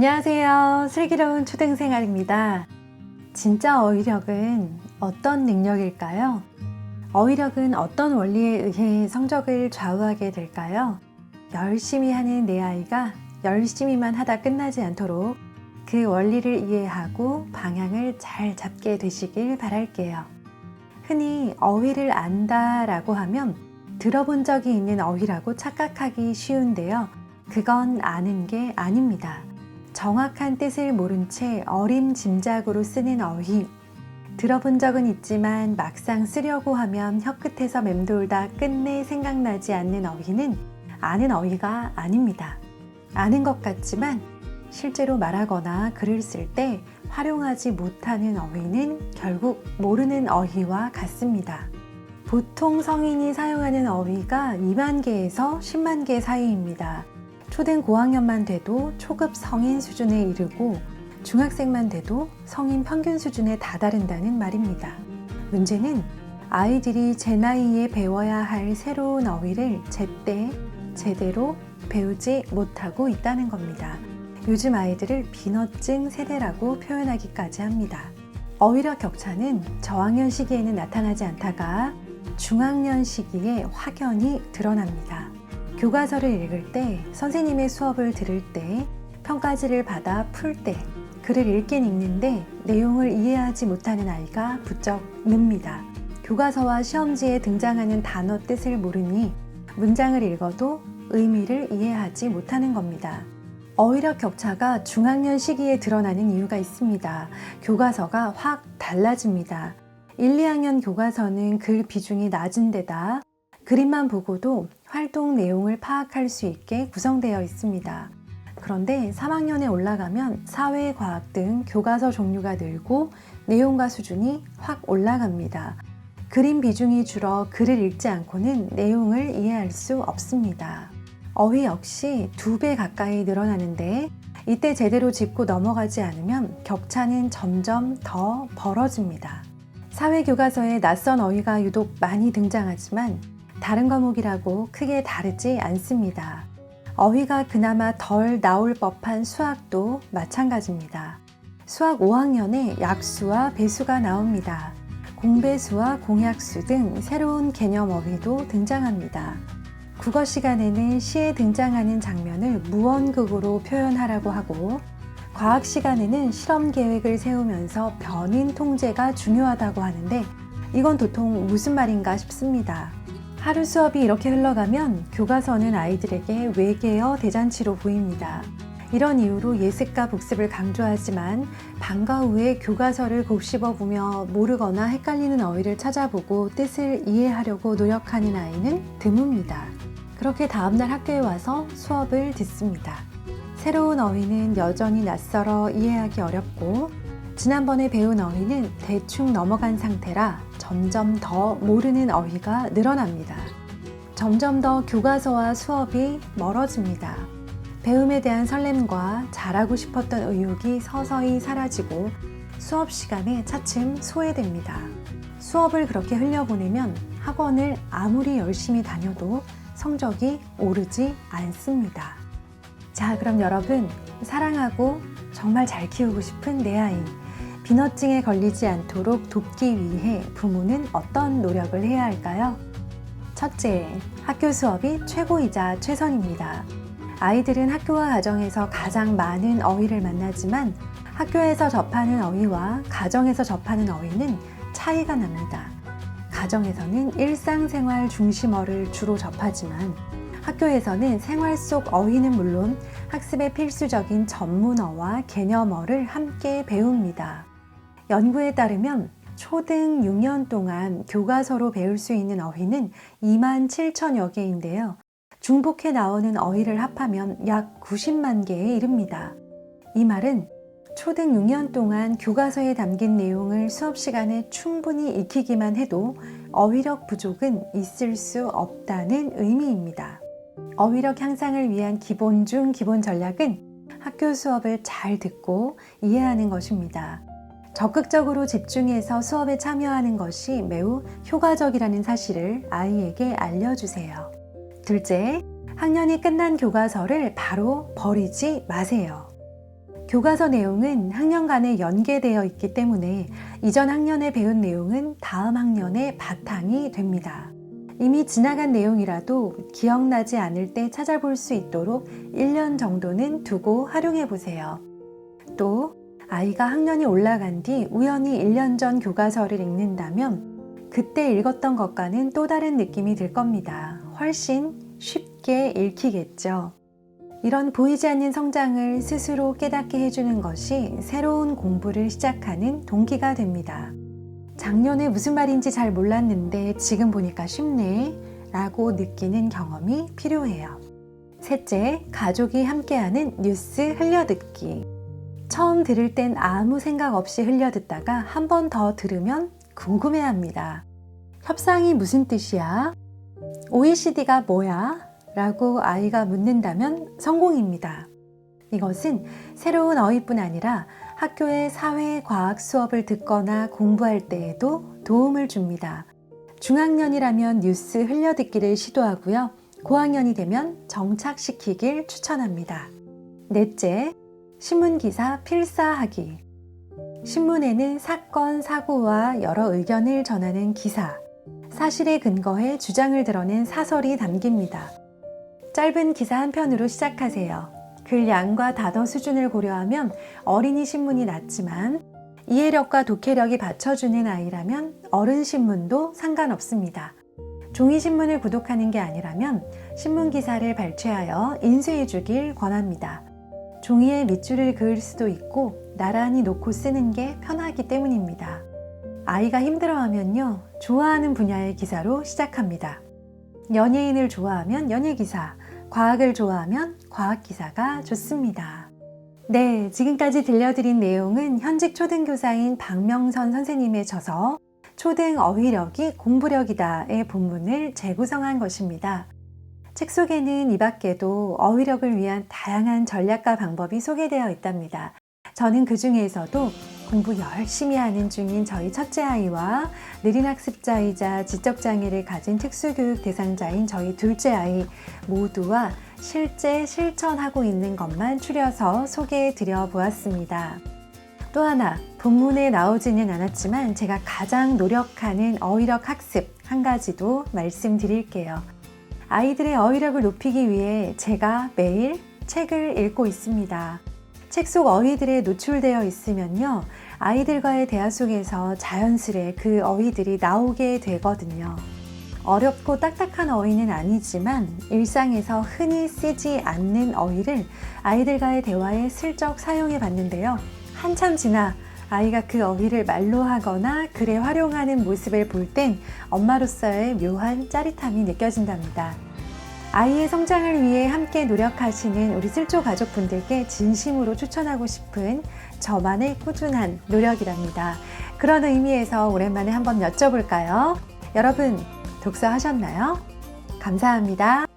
안녕하세요. 슬기로운 초등생활입니다. 진짜 어휘력은 어떤 능력일까요? 어휘력은 어떤 원리에 의해 성적을 좌우하게 될까요? 열심히 하는 내 아이가 열심히만 하다 끝나지 않도록 그 원리를 이해하고 방향을 잘 잡게 되시길 바랄게요. 흔히 어휘를 안다라고 하면 들어본 적이 있는 어휘라고 착각하기 쉬운데요. 그건 아는 게 아닙니다. 정확한 뜻을 모른 채 어림짐작으로 쓰는 어휘. 들어본 적은 있지만 막상 쓰려고 하면 혀끝에서 맴돌다 끝내 생각나지 않는 어휘는 아는 어휘가 아닙니다. 아는 것 같지만 실제로 말하거나 글을 쓸 때 활용하지 못하는 어휘는 결국 모르는 어휘와 같습니다. 보통 성인이 사용하는 어휘가 2만 개에서 10만 개 사이입니다. 초등 고학년만 돼도 초급 성인 수준에 이르고 중학생만 돼도 성인 평균 수준에 다다른다는 말입니다. 문제는 아이들이 제 나이에 배워야 할 새로운 어휘를 제때 제대로 배우지 못하고 있다는 겁니다. 요즘 아이들을 비너증 세대라고 표현하기까지 합니다. 어휘력 격차는 저학년 시기에는 나타나지 않다가 중학년 시기에 확연히 드러납니다. 교과서를 읽을 때, 선생님의 수업을 들을 때, 평가지를 받아 풀 때, 글을 읽긴 읽는데 내용을 이해하지 못하는 아이가 부쩍 늡니다. 교과서와 시험지에 등장하는 단어 뜻을 모르니 문장을 읽어도 의미를 이해하지 못하는 겁니다. 어휘력 격차가 중학년 시기에 드러나는 이유가 있습니다. 교과서가 확 달라집니다. 1, 2학년 교과서는 글 비중이 낮은 데다 그림만 보고도 활동 내용을 파악할 수 있게 구성되어 있습니다. 그런데 3학년에 올라가면 사회, 과학 등 교과서 종류가 늘고 내용과 수준이 확 올라갑니다. 그림 비중이 줄어 글을 읽지 않고는 내용을 이해할 수 없습니다. 어휘 역시 2배 가까이 늘어나는데 이때 제대로 짚고 넘어가지 않으면 격차는 점점 더 벌어집니다. 사회교과서에 낯선 어휘가 유독 많이 등장하지만 다른 과목이라고 크게 다르지 않습니다. 어휘가 그나마 덜 나올 법한 수학도 마찬가지입니다. 수학 5학년에 약수와 배수가 나옵니다. 공배수와 공약수 등 새로운 개념 어휘도 등장합니다. 국어 시간에는 시에 등장하는 장면을 무언극으로 표현하라고 하고 과학 시간에는 실험 계획을 세우면서 변인 통제가 중요하다고 하는데 이건 도통 무슨 말인가 싶습니다. 하루 수업이 이렇게 흘러가면 교과서는 아이들에게 외계어 대잔치로 보입니다. 이런 이유로 예습과 복습을 강조하지만 방과 후에 교과서를 곱씹어보며 모르거나 헷갈리는 어휘를 찾아보고 뜻을 이해하려고 노력하는 아이는 드뭅니다. 그렇게 다음날 학교에 와서 수업을 듣습니다. 새로운 어휘는 여전히 낯설어 이해하기 어렵고 지난번에 배운 어휘는 대충 넘어간 상태라 점점 더 모르는 어휘가 늘어납니다. 점점 더 교과서와 수업이 멀어집니다. 배움에 대한 설렘과 잘하고 싶었던 의욕이 서서히 사라지고 수업 시간에 차츰 소외됩니다. 수업을 그렇게 흘려보내면 학원을 아무리 열심히 다녀도 성적이 오르지 않습니다. 자, 그럼 여러분, 사랑하고 정말 잘 키우고 싶은 내 아이, 비너증에 걸리지 않도록 돕기 위해 부모는 어떤 노력을 해야 할까요? 첫째, 학교 수업이 최고이자 최선입니다. 아이들은 학교와 가정에서 가장 많은 어휘를 만나지만 학교에서 접하는 어휘와 가정에서 접하는 어휘는 차이가 납니다. 가정에서는 일상생활 중심어를 주로 접하지만 학교에서는 생활 속 어휘는 물론 학습에 필수적인 전문어와 개념어를 함께 배웁니다. 연구에 따르면 초등 6년 동안 교과서로 배울 수 있는 어휘는 2만 7천여 개인데요. 중복해 나오는 어휘를 합하면 약 90만 개에 이릅니다. 이 말은 초등 6년 동안 교과서에 담긴 내용을 수업 시간에 충분히 익히기만 해도 어휘력 부족은 있을 수 없다는 의미입니다. 어휘력 향상을 위한 기본 중 기본 전략은 학교 수업을 잘 듣고 이해하는 것입니다. 적극적으로 집중해서 수업에 참여하는 것이 매우 효과적이라는 사실을 아이에게 알려주세요. 둘째, 학년이 끝난 교과서를 바로 버리지 마세요. 교과서 내용은 학년 간에 연계되어 있기 때문에 이전 학년에 배운 내용은 다음 학년의 바탕이 됩니다. 이미 지나간 내용이라도 기억나지 않을 때 찾아볼 수 있도록 1년 정도는 두고 활용해 보세요. 또 아이가 학년이 올라간 뒤 우연히 1년 전 교과서를 읽는다면 그때 읽었던 것과는 또 다른 느낌이 들 겁니다. 훨씬 쉽게 읽히겠죠. 이런 보이지 않는 성장을 스스로 깨닫게 해주는 것이 새로운 공부를 시작하는 동기가 됩니다. 작년에 무슨 말인지 잘 몰랐는데 지금 보니까 쉽네 라고 느끼는 경험이 필요해요. 셋째, 가족이 함께하는 뉴스 흘려듣기. 처음 들을 땐 아무 생각 없이 흘려듣다가 한 번 더 들으면 궁금해합니다. 협상이 무슨 뜻이야? OECD가 뭐야? 라고 아이가 묻는다면 성공입니다. 이것은 새로운 어휘뿐 아니라 학교의 사회, 과학 수업을 듣거나 공부할 때에도 도움을 줍니다. 중학년이라면 뉴스 흘려듣기를 시도하고요. 고학년이 되면 정착시키길 추천합니다. 넷째, 신문기사 필사하기. 신문에는 사건, 사고와 여러 의견을 전하는 기사, 사실에 근거해 주장을 드러낸 사설이 담깁니다. 짧은 기사 한 편으로 시작하세요. 글 양과 단어 수준을 고려하면 어린이 신문이 낫지만 이해력과 독해력이 받쳐주는 아이라면 어른 신문도 상관없습니다. 종이 신문을 구독하는 게 아니라면 신문 기사를 발췌하여 인쇄해 주길 권합니다. 종이에 밑줄을 그을 수도 있고 나란히 놓고 쓰는 게 편하기 때문입니다. 아이가 힘들어하면요, 좋아하는 분야의 기사로 시작합니다. 연예인을 좋아하면 연예기사, 과학을 좋아하면 과학기사가 좋습니다. 네, 지금까지 들려드린 내용은 현직 초등교사인 박명선 선생님의 저서 초등 어휘력이 공부력이다의 본문을 재구성한 것입니다. 책 속에는 이 밖에도 어휘력을 위한 다양한 전략과 방법이 소개되어 있답니다. 저는 그 중에서도 공부 열심히 하는 중인 저희 첫째 아이와 느린 학습자이자 지적장애를 가진 특수교육 대상자인 저희 둘째 아이 모두와 실제 실천하고 있는 것만 추려서 소개해 드려 보았습니다. 또 하나, 본문에 나오지는 않았지만 제가 가장 노력하는 어휘력 학습 한 가지도 말씀드릴게요. 아이들의 어휘력을 높이기 위해 제가 매일 책을 읽고 있습니다. 책 속 어휘들에 노출되어 있으면요, 아이들과의 대화 속에서 자연스레 그 어휘들이 나오게 되거든요. 어렵고 딱딱한 어휘는 아니지만 일상에서 흔히 쓰지 않는 어휘를 아이들과의 대화에 슬쩍 사용해 봤는데요. 한참 지나 아이가 그 어휘를 말로 하거나 글에 활용하는 모습을 볼 땐 엄마로서의 묘한 짜릿함이 느껴진답니다. 아이의 성장을 위해 함께 노력하시는 우리 슬조 가족분들께 진심으로 추천하고 싶은 저만의 꾸준한 노력이랍니다. 그런 의미에서 오랜만에 한번 여쭤볼까요? 여러분, 독서하셨나요? 감사합니다.